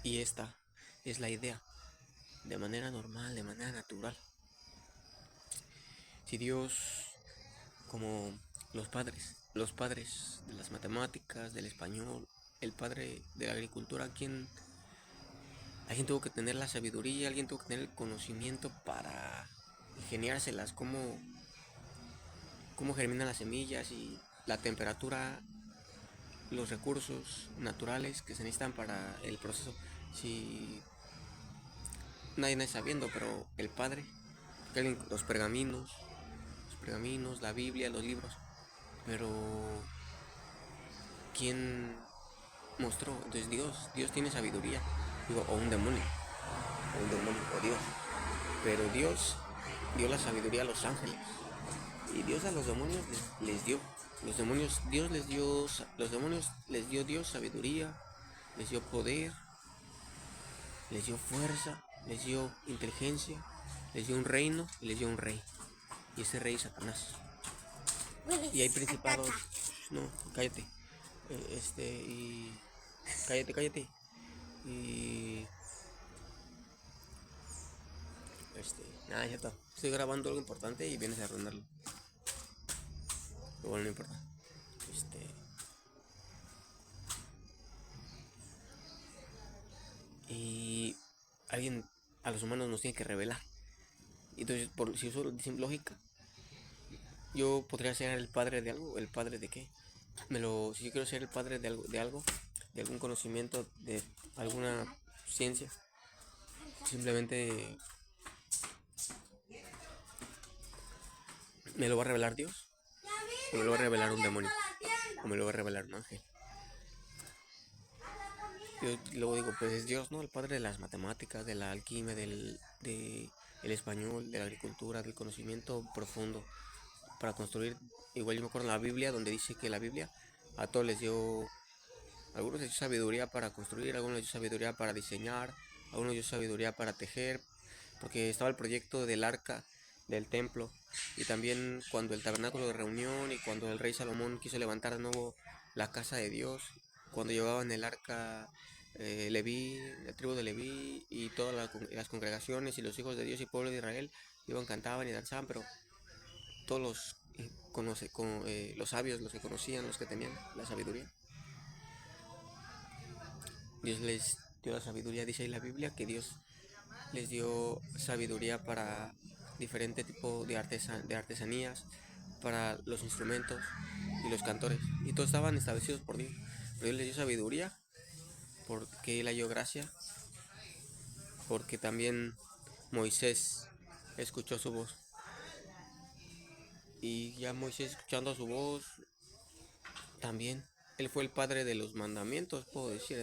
Y esta es la idea, de manera normal, de manera natural. Si Dios, como los padres de las matemáticas, del español, el padre de la agricultura, alguien tuvo que tener la sabiduría, alguien tuvo que tener el conocimiento para ingeniárselas, cómo germinan las semillas y la temperatura, los recursos naturales que se necesitan para el proceso. Si nadie está sabiendo, pero el padre, los pergaminos, la Biblia, los libros, pero ¿quién mostró? Entonces Dios tiene sabiduría, digo, o Dios, pero Dios dio la sabiduría a los ángeles y Dios a los demonios les dio, los demonios, Dios les dio, los demonios les dio Dios sabiduría, les dio poder, les dio fuerza, les dio inteligencia, les dio un reino y les dio un rey. Y ese rey es Satanás. Y hay principados. No, cállate. Y. Cállate. Y. Nada, ya está. Estoy grabando algo importante y vienes a arruinarlo. Pero bueno, no importa. Este. Y. Alguien a los humanos nos tiene que revelar. Y entonces, si uso lógica, yo podría ser el padre de algo. ¿El padre de qué? Si yo quiero ser el padre de algún conocimiento, de alguna ciencia, simplemente me lo va a revelar Dios, o me lo va a revelar un demonio, o me lo va a revelar un ángel. Yo luego digo, pues es Dios, ¿no? El padre de las matemáticas, de la alquimia, del español, de la agricultura, del conocimiento profundo para construir. Igual yo me acuerdo en la Biblia donde dice que la Biblia a todos les dio, algunos les dio sabiduría para construir, algunos les dio sabiduría para diseñar, algunos les dio sabiduría para tejer, porque estaba el proyecto del arca del templo y también cuando el tabernáculo de reunión y cuando el rey Salomón quiso levantar de nuevo la casa de Dios, cuando llevaban el arca Leví, la tribu de Leví y todas las congregaciones y los hijos de Dios y pueblo de Israel iban, cantaban y danzaban, pero todos los sabios, los que conocían, los que tenían la sabiduría, Dios les dio la sabiduría. Dice ahí la Biblia que Dios les dio sabiduría para diferente tipo de artesanías, para los instrumentos y los cantores. Y todos estaban establecidos por Dios. Pero Dios les dio sabiduría porque Él dio gracia, porque también Moisés escuchó su voz. Y ya Moisés escuchando su voz, también Él fue el padre de los mandamientos, puedo decir,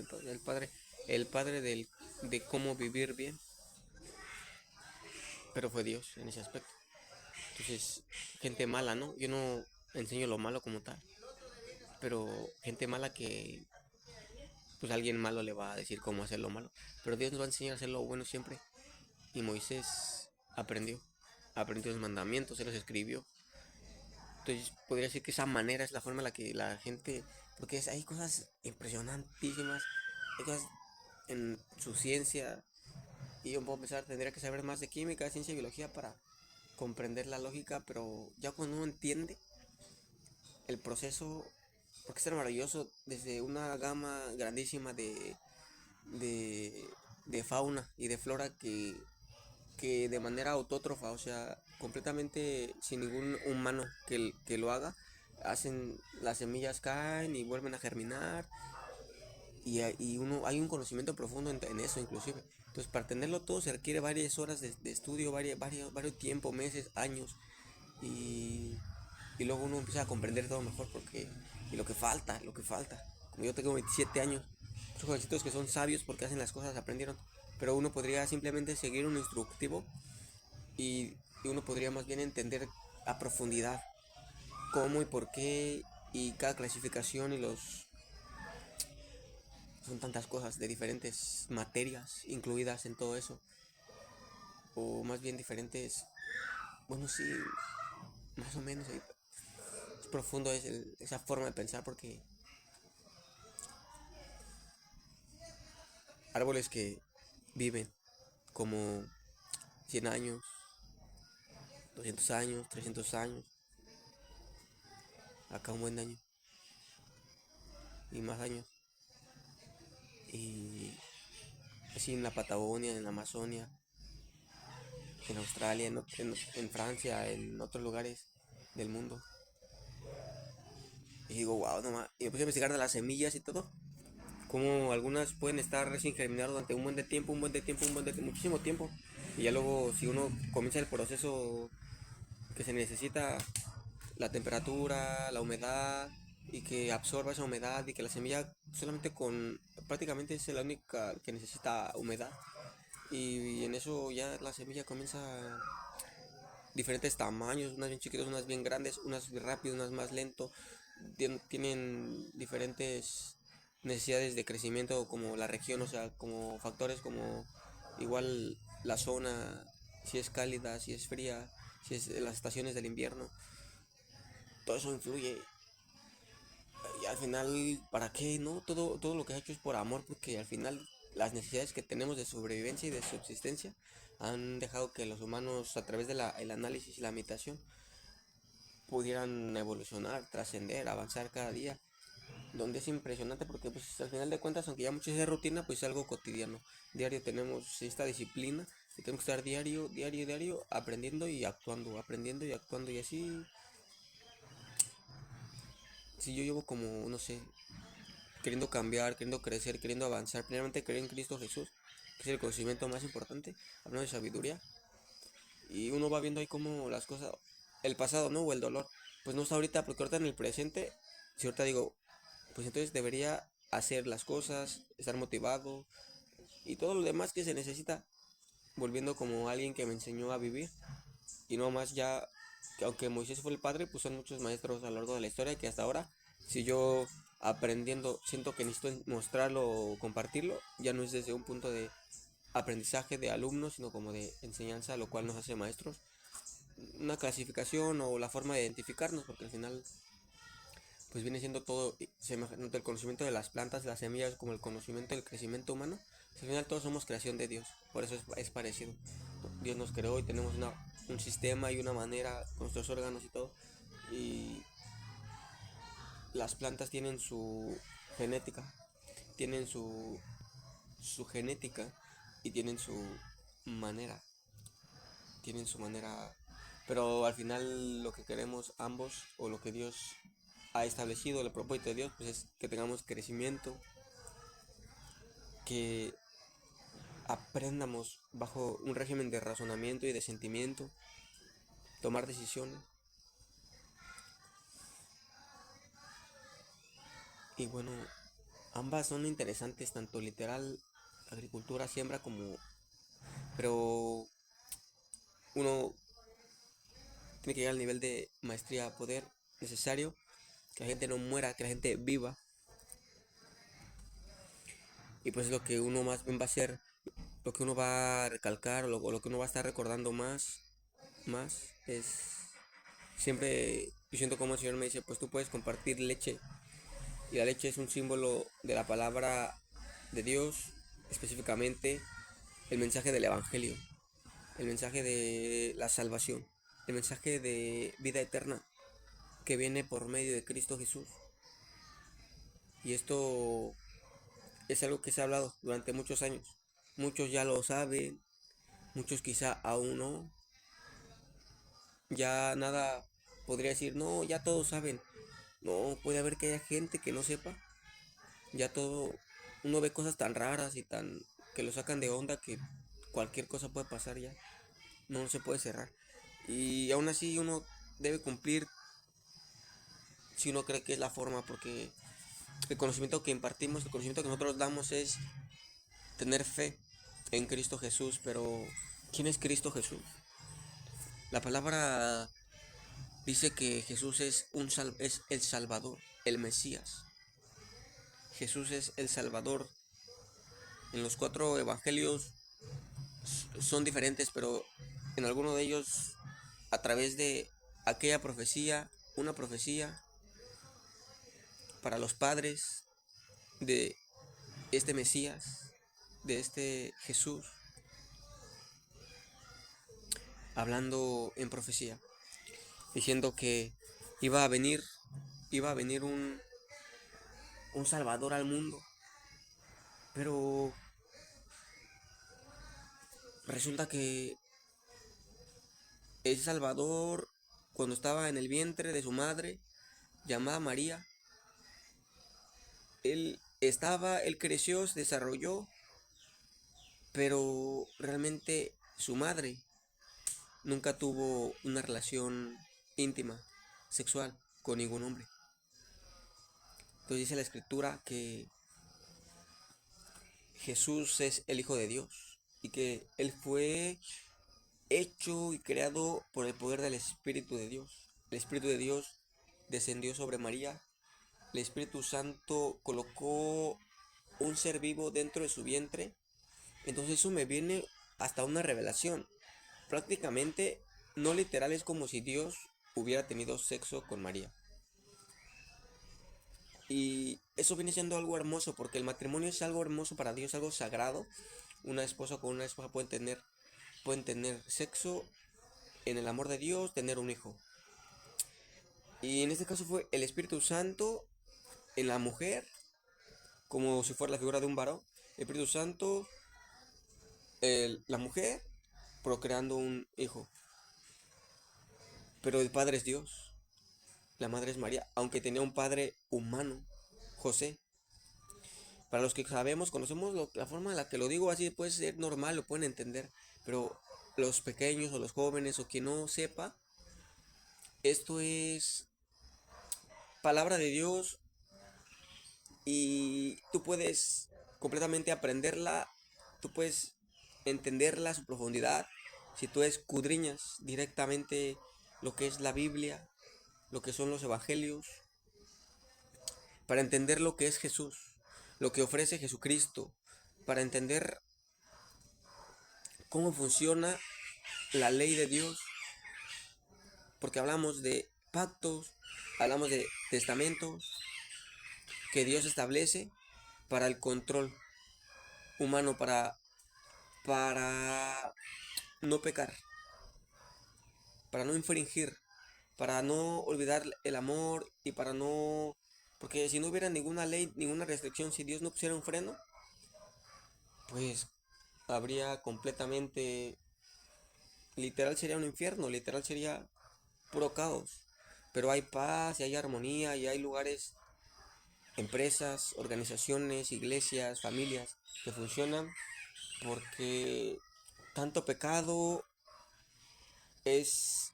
el padre de cómo vivir bien. Pero fue Dios en ese aspecto. Entonces, gente mala, ¿no? Yo no enseño lo malo como tal, pero gente mala que pues alguien malo le va a decir cómo hacer lo malo. Pero Dios nos va a enseñar a hacer lo bueno siempre. Y Moisés aprendió los mandamientos, se los escribió. Entonces podría decir que esa manera es la forma en la que la gente, porque hay cosas impresionantísimas, hay cosas en su ciencia, y yo puedo pensar, tendría que saber más de química, de ciencia y biología para comprender la lógica, pero ya cuando uno entiende el proceso, porque es tan maravilloso desde una gama grandísima de, de fauna y de flora que de manera autótrofa, o sea, completamente sin ningún humano que lo haga, hacen, las semillas caen y vuelven a germinar hay un conocimiento profundo en eso inclusive. Entonces, para tenerlo todo se requiere varias horas de estudio, varios tiempos, meses, años, y, y luego uno empieza a comprender todo mejor y lo que falta. Como yo tengo 27 años, son jovencitos que son sabios porque hacen las cosas, aprendieron, pero uno podría simplemente seguir un instructivo y uno podría más bien entender a profundidad cómo y por qué y cada clasificación y los son tantas cosas de diferentes materias incluidas en todo eso, o más bien diferentes, bueno, sí, más o menos es profundo esa forma de pensar porque árboles que viven como 100 años, 200 años, 300 años, acá un buen año y más años. Y así en la Patagonia, en la Amazonia, en Australia, en Francia, en otros lugares del mundo. Y digo, wow, no más. Y me puse a investigar de las semillas y todo. Como algunas pueden estar recién germinar durante un buen de tiempo, muchísimo tiempo. Y ya luego, si uno comienza el proceso que se necesita, la temperatura, la humedad, y que absorba esa humedad, y que la semilla solamente con, prácticamente es la única que necesita humedad. Y en eso ya la semilla comienza diferentes tamaños, unas bien chiquitas, unas bien grandes, unas rápidas, unas más lento. Tienen diferentes necesidades de crecimiento como la región, o sea, como factores como igual la zona, si es cálida, si es fría, si es las estaciones del invierno. Todo eso influye. Y al final, ¿para qué? ¿No? Todo lo que ha hecho es por amor, porque al final las necesidades que tenemos de sobrevivencia y de subsistencia han dejado que los humanos, a través del análisis y la imitación, pudieran evolucionar, trascender, avanzar cada día. Donde es impresionante porque pues al final de cuentas, aunque ya mucho es rutina, pues es algo cotidiano. Diario tenemos esta disciplina y tenemos que estar diario aprendiendo y actuando. Y así, si yo llevo como, no sé, queriendo cambiar, queriendo crecer, queriendo avanzar, primeramente creer en Cristo Jesús, que es el conocimiento más importante, hablando de sabiduría, y uno va viendo ahí como las cosas, el pasado, ¿no? O el dolor, pues no está ahorita, porque ahorita en el presente, si ahorita digo, pues entonces debería hacer las cosas, estar motivado y todo lo demás que se necesita, volviendo como alguien que me enseñó a vivir, y no más ya, que aunque Moisés fue el padre, pues son muchos maestros a lo largo de la historia que hasta ahora, si yo aprendiendo siento que necesito mostrarlo o compartirlo, ya no es desde un punto de aprendizaje de alumnos, sino como de enseñanza, lo cual nos hace maestros. Una clasificación o la forma de identificarnos, porque al final pues viene siendo todo, tanto el conocimiento de las plantas, las semillas, como el conocimiento del crecimiento humano. Pues al final todos somos creación de Dios, por eso es parecido. Dios nos creó y tenemos un sistema y una manera, con nuestros órganos y todo. Y las plantas tienen su genética, tienen su genética y manera, tienen su manera, pero al final lo que queremos ambos, o lo que Dios ha establecido, el propósito de Dios, pues es que tengamos crecimiento, que aprendamos bajo un régimen de razonamiento y de sentimiento, tomar decisiones. Y bueno, ambas son interesantes, tanto literal, agricultura, siembra, como... Pero uno tiene que llegar al nivel de maestría, poder necesario, que la gente no muera, que la gente viva. Y pues lo que uno más bien va a hacer, lo que uno va a recalcar, o lo que uno va a estar recordando más, es siempre, yo siento como el Señor me dice, pues tú puedes compartir leche. Y la leche es un símbolo de la palabra de Dios, específicamente el mensaje del Evangelio, el mensaje de la salvación, el mensaje de vida eterna que viene por medio de Cristo Jesús. Y esto es algo que se ha hablado durante muchos años. Muchos ya lo saben, muchos quizá aún no. Ya nada podría decir, no, ya todos saben. No, puede haber que haya gente que no sepa. Ya todo, uno ve cosas tan raras y tan que lo sacan de onda, que cualquier cosa puede pasar ya. No se puede cerrar. Y aún así uno debe cumplir si uno cree que es la forma, porque el conocimiento que impartimos, el conocimiento que nosotros damos es tener fe en Cristo Jesús. Pero ¿quién es Cristo Jesús? La palabra dice que Jesús es el Salvador, el Mesías. Jesús es el Salvador. En los 4 evangelios son diferentes, pero en alguno de ellos, a través de aquella profecía, una profecía para los padres de este Mesías, de este Jesús hablando en profecía, diciendo que iba a venir, iba a venir un Salvador al mundo. Pero resulta que ese Salvador, cuando estaba en el vientre de su madre, llamada María, él creció, se desarrolló, pero realmente su madre nunca tuvo una relación íntima, sexual, con ningún hombre. Entonces dice la escritura que Jesús es el Hijo de Dios y que Él fue hecho y creado por el poder del Espíritu de Dios. El Espíritu de Dios descendió sobre María. El Espíritu Santo colocó un ser vivo dentro de su vientre. Entonces eso me viene hasta una revelación. Prácticamente, no literal, es como si Dios hubiera tenido sexo con María. Y eso viene siendo algo hermoso, porque el matrimonio es algo hermoso para Dios, algo sagrado. Una esposa con una esposa pueden tener sexo en el amor de Dios, tener un hijo. Y en este caso fue el Espíritu Santo en la mujer, como si fuera la figura de un varón. El Espíritu Santo, la mujer, procreando un hijo. Pero el padre es Dios, la madre es María, aunque tenía un padre humano, José. Para los que sabemos, conocemos la forma en la que lo digo, así puede ser normal, lo pueden entender. Pero los pequeños o los jóvenes o quien no sepa, esto es palabra de Dios y tú puedes completamente aprenderla, tú puedes entenderla a su profundidad si tú escudriñas directamente lo que es la Biblia, lo que son los evangelios, para entender lo que es Jesús, lo que ofrece Jesucristo, para entender cómo funciona la ley de Dios, porque hablamos de pactos, hablamos de testamentos que Dios establece para el control humano, para no pecar, para no infringir, para no olvidar el amor y para no... Porque si no hubiera ninguna ley, ninguna restricción, si Dios no pusiera un freno, pues habría completamente... Literal sería un infierno, literal sería puro caos. Pero hay paz y hay armonía y hay lugares, empresas, organizaciones, iglesias, familias que funcionan porque tanto pecado es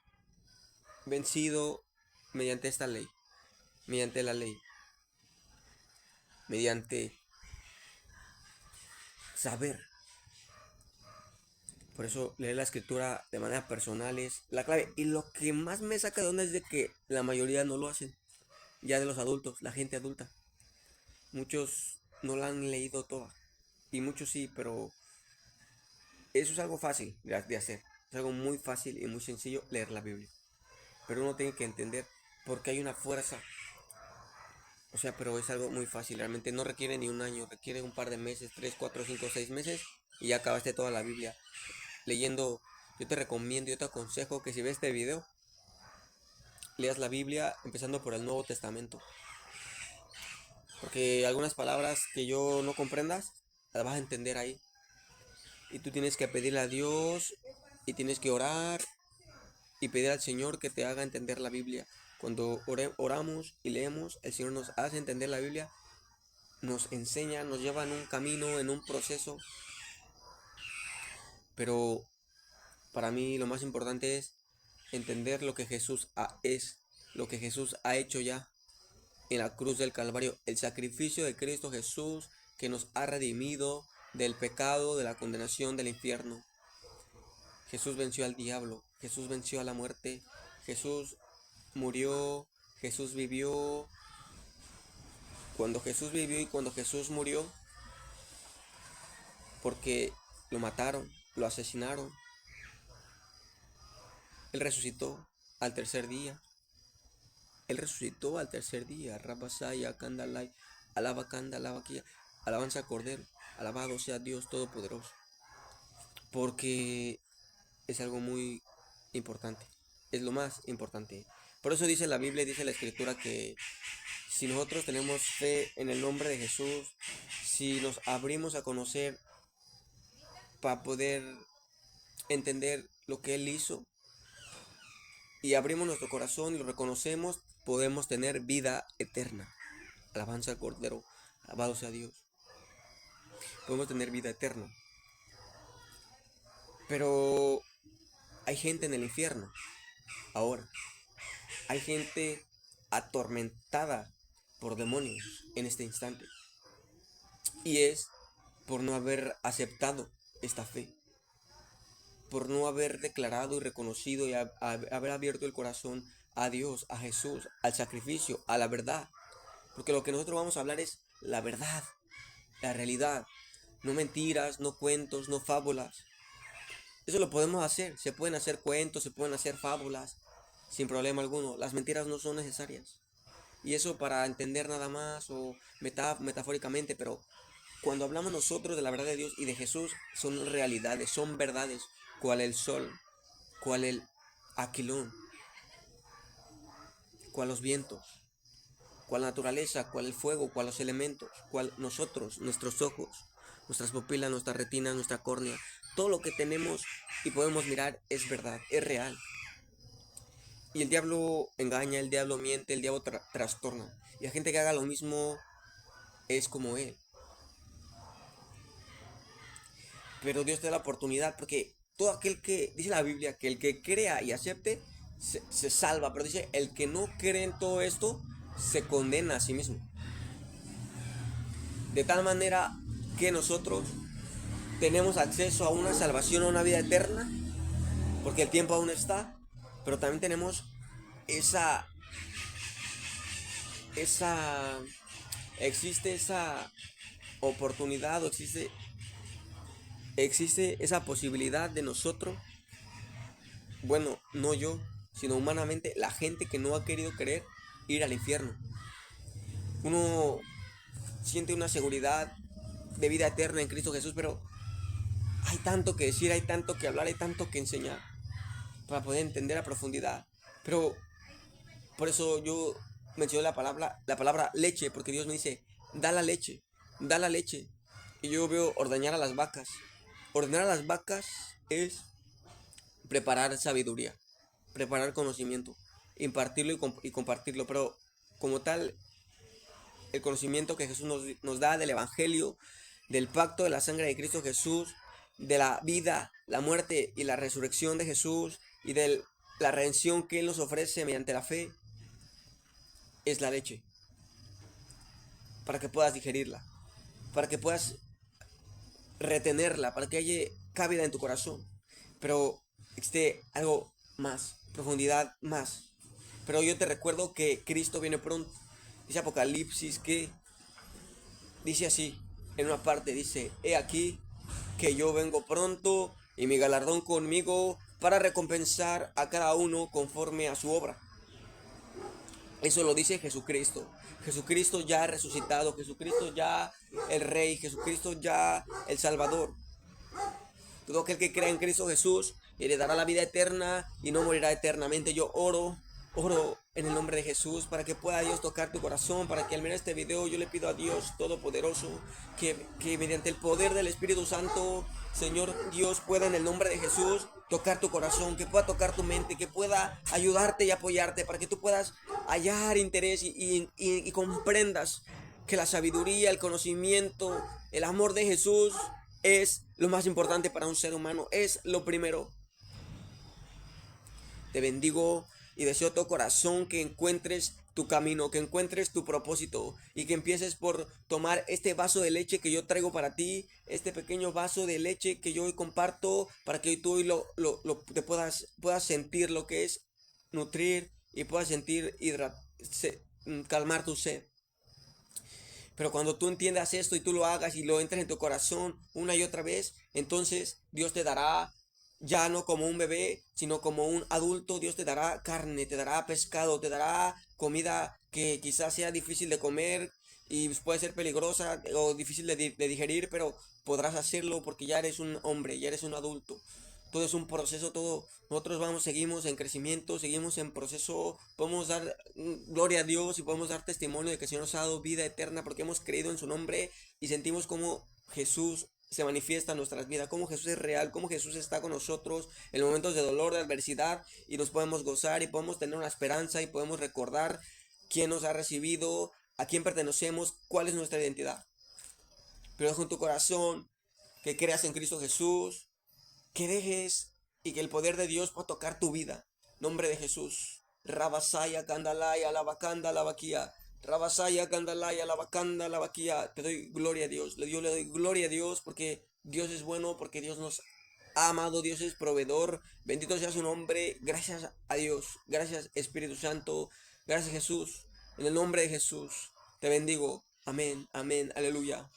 vencido mediante esta ley, mediante la ley, mediante saber. Por eso leer la escritura de manera personal es la clave. Y lo que más me saca de onda es de que la mayoría no lo hacen. Ya de los adultos, la gente adulta. Muchos no la han leído toda. Y muchos sí, pero eso es algo fácil de hacer. Es algo muy fácil y muy sencillo leer la Biblia. Pero uno tiene que entender por qué hay una fuerza. O sea, pero es algo muy fácil. Realmente no requiere ni un año. Requiere un par de meses, 3, 4, 5, 6 meses. Y ya acabaste toda la Biblia leyendo. Yo te recomiendo, yo te aconsejo que si ves este video, leas la Biblia empezando por el Nuevo Testamento. Porque algunas palabras que yo no comprendas, las vas a entender ahí. Y tú tienes que pedirle a Dios y tienes que orar y pedir al Señor que te haga entender la Biblia. Cuando oramos y leemos, el Señor nos hace entender la Biblia, nos enseña, nos lleva en un camino, en un proceso. Pero para mí lo más importante es entender lo que Jesús es, lo que Jesús ha hecho ya en la cruz del Calvario, el sacrificio de Cristo Jesús que nos ha redimido del pecado, de la condenación, del infierno. Jesús venció al diablo, Jesús venció a la muerte, Jesús murió, Jesús vivió. Cuando Jesús vivió y cuando Jesús murió, porque lo mataron, lo asesinaron, Él resucitó al tercer día. Él resucitó al tercer día. Rabasaya, Kandalai, alaba Kanda, alaba Kia, alabanza al Cordero. Alabado sea Dios Todopoderoso. Porque es algo muy importante. Es lo más importante. Por eso dice la Biblia, dice la Escritura que si nosotros tenemos fe en el nombre de Jesús, si nos abrimos a conocer para poder entender lo que Él hizo y abrimos nuestro corazón y lo reconocemos, podemos tener vida eterna. Alabanza al Cordero, alabado sea Dios. Podemos tener vida eterna. Pero hay gente en el infierno ahora. Hay gente atormentada por demonios en este instante. Y es por no haber aceptado esta fe. Por no haber declarado y reconocido y haber abierto el corazón a Dios, a Jesús, al sacrificio, a la verdad. Porque lo que nosotros vamos a hablar es la verdad, la realidad. No mentiras, no cuentos, no fábulas. Eso lo podemos hacer. Se pueden hacer cuentos, se pueden hacer fábulas, sin problema alguno. Las mentiras no son necesarias. Y eso para entender nada más o metafóricamente, pero cuando hablamos nosotros de la verdad de Dios y de Jesús, son realidades, son verdades, cual el sol, cual el aquilón, cual los vientos, cual la naturaleza, cual el fuego, cual los elementos, cual nosotros, nuestros ojos, nuestras pupilas, nuestra retina, nuestra córnea, todo lo que tenemos y podemos mirar es verdad, es real. Y el diablo engaña, el diablo miente, el diablo trastorna. Y la gente que haga lo mismo es como él. Pero Dios te da la oportunidad porque todo aquel que, dice la Biblia, que el que crea y acepte, se salva. Pero dice, el que no cree en todo esto, se condena a sí mismo. De tal manera que nosotros tenemos acceso a una salvación, a una vida eterna, porque el tiempo aún está, pero también tenemos existe esa oportunidad o existe esa posibilidad de nosotros, bueno, no yo, sino humanamente, la gente que no ha querido creer, ir al infierno. Uno siente una seguridad de vida eterna en Cristo Jesús, pero hay tanto que decir, hay tanto que hablar, hay tanto que enseñar para poder entender a profundidad. Pero por eso yo mencioné la palabra leche, porque Dios me dice, da la leche, da la leche. Y yo veo ordeñar a las vacas. Ordenar a las vacas es preparar sabiduría, preparar conocimiento, impartirlo y compartirlo. Pero como tal, el conocimiento que Jesús nos da del Evangelio, del pacto de la sangre de Cristo Jesús, de la vida, la muerte y la resurrección de Jesús y de la redención que Él nos ofrece mediante la fe, es la leche. Para que puedas digerirla, para que puedas retenerla, para que haya cabida en tu corazón. Pero existe algo más, profundidad más. Pero yo te recuerdo que Cristo viene pronto. Dice Apocalipsis que dice así, en una parte dice, he aquí que yo vengo pronto y mi galardón conmigo para recompensar a cada uno conforme a su obra. Eso lo dice Jesucristo. Jesucristo ya resucitado, Jesucristo ya el Rey, Jesucristo ya el Salvador. Todo aquel que crea en Cristo Jesús heredará la vida eterna y no morirá eternamente. Yo oro en el nombre de Jesús para que pueda Dios tocar tu corazón, para que al mirar este video yo le pido a Dios Todopoderoso que mediante el poder del Espíritu Santo, Señor Dios, pueda en el nombre de Jesús tocar tu corazón, que pueda tocar tu mente, que pueda ayudarte y apoyarte para que tú puedas hallar interés y comprendas que la sabiduría, el conocimiento, el amor de Jesús es lo más importante para un ser humano, es lo primero. Te bendigo y deseo todo corazón que encuentres tu camino, que encuentres tu propósito y que empieces por tomar este vaso de leche que yo traigo para ti, este pequeño vaso de leche que yo hoy comparto para que tú hoy te puedas sentir lo que es nutrir y puedas sentir calmar tu sed. Pero cuando tú entiendas esto y tú lo hagas y lo entres en tu corazón una y otra vez, entonces Dios te dará, ya no como un bebé, sino como un adulto. Dios te dará carne, te dará pescado, te dará comida que quizás sea difícil de comer, y puede ser peligrosa o difícil de digerir, pero podrás hacerlo porque ya eres un hombre, ya eres un adulto. Todo es un proceso, todo. Nosotros vamos, seguimos en crecimiento, seguimos en proceso. Podemos dar gloria a Dios y podemos dar testimonio de que el Señor nos ha dado vida eterna porque hemos creído en su nombre y sentimos como Jesús se manifiesta en nuestras vidas, cómo Jesús es real, cómo Jesús está con nosotros en momentos de dolor, de adversidad, y nos podemos gozar y podemos tener una esperanza y podemos recordar quién nos ha recibido, a quién pertenecemos, cuál es nuestra identidad. Pero dejo en tu corazón que creas en Cristo Jesús, que dejes y que el poder de Dios pueda tocar tu vida. Nombre de Jesús. Rabasaya, Kandalaya, Lavacanda, Lavaquía. Rabasaya, Kandalaya, Lavacanda, Lavaquía. Te doy gloria a Dios. Le doy gloria a Dios porque Dios es bueno, porque Dios nos ha amado, Dios es proveedor. Bendito sea su nombre. Gracias a Dios. Gracias Espíritu Santo. Gracias Jesús. En el nombre de Jesús te bendigo. Amén, amén, aleluya.